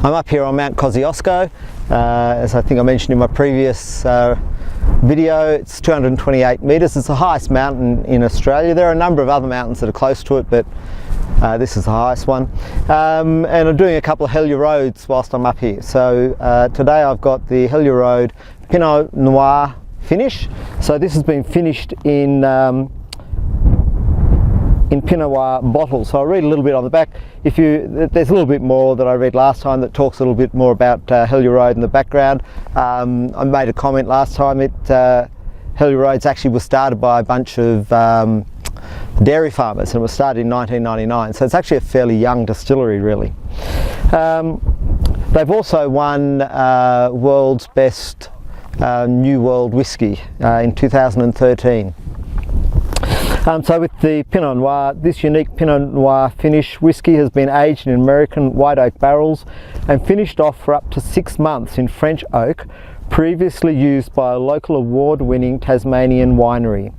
I'm up here on Mount Kosciuszko, as I think I mentioned in my previous video. It's 228 metres. It's the highest mountain in Australia. There are a number of other mountains that are close to it, but this is the highest one. And I'm doing a couple of Hellier roads whilst I'm up here. So today I've got the Hellier Road Pinot Noir finish. So this has been finished in Pinot Noir bottles. So I'll read a little bit on the back. There's a little bit more that I read last time that talks a little bit more about Hellier Road in the background. I made a comment last time. Hellier Roads actually was started by a bunch of dairy farmers, and it was started in 1999. So it's actually a fairly young distillery, really. They've also won World's Best New World Whisky in 2013. So with the Pinot Noir, this unique Pinot Noir finish whisky has been aged in American white oak barrels and finished off for up to 6 months in French oak, previously used by a local award-winning Tasmanian winery.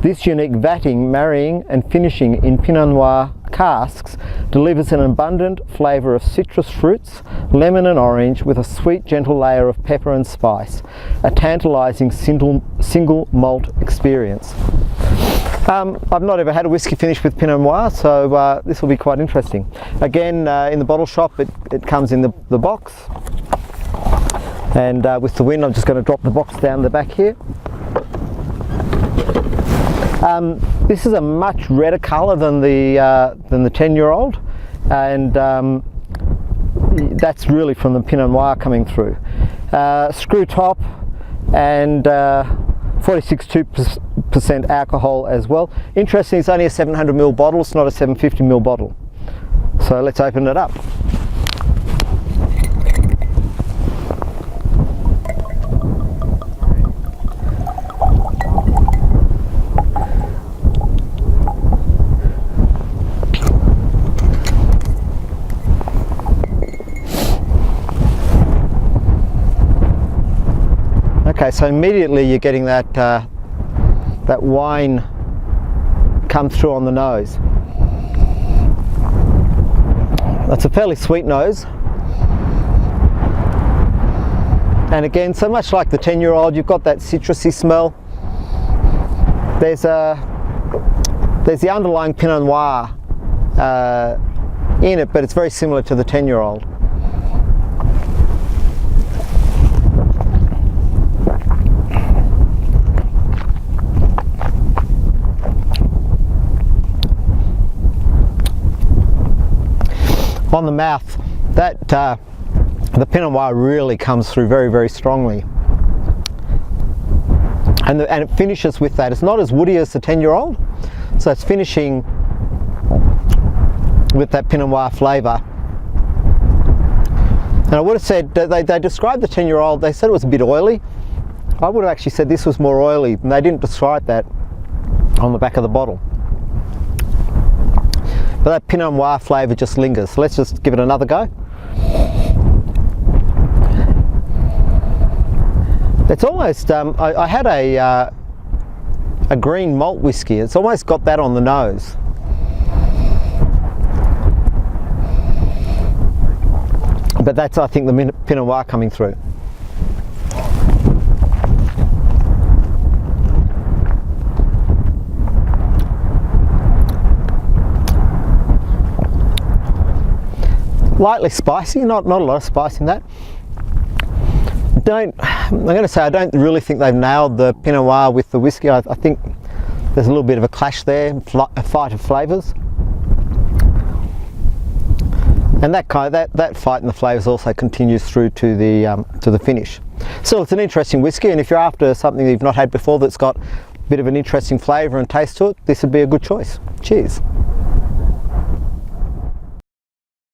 This unique vatting, marrying and finishing in Pinot Noir casks delivers an abundant flavour of citrus fruits, lemon and orange, with a sweet gentle layer of pepper and spice, a tantalising single malt experience. I've not ever had a whisky finish with Pinot Noir, so this will be quite interesting. Again, in the bottle shop it comes in the box, and with the wind I'm just going to drop the box down the back here. This is a much redder colour than the 10-year-old, and that's really from the Pinot Noir coming through. Screw top and 46.2% alcohol as well. Interesting, it's only a 700ml bottle, it's not a 750ml bottle. So let's open it up. Okay, so immediately you're getting that wine come through on the nose. That's a fairly sweet nose. And again, so much like the 10-year-old, you've got that citrusy smell. There's the underlying Pinot Noir in it, but it's very similar to the 10-year-old. On the mouth, the Pinot Noir really comes through very, very strongly, and it finishes with that. It's not as woody as the 10-year-old, so it's finishing with that Pinot Noir flavour. And I would have said they described the 10-year-old. They said it was a bit oily. I would have actually said this was more oily, and they didn't describe that on the back of the bottle. But that Pinot Noir flavour just lingers. So let's just give it another go. It's almost, I had a green malt whisky. It's almost got that on the nose. But that's, I think, the Pinot Noir coming through. Lightly spicy, not a lot of spice in that. I'm going to say I don't really think they've nailed the Pinot Noir with the whisky. I think there's a little bit of a clash there, a fight of flavours. And that fight in the flavours also continues through to the finish. So it's an interesting whisky, and if you're after something that you've not had before that's got a bit of an interesting flavour and taste to it, this would be a good choice. Cheers.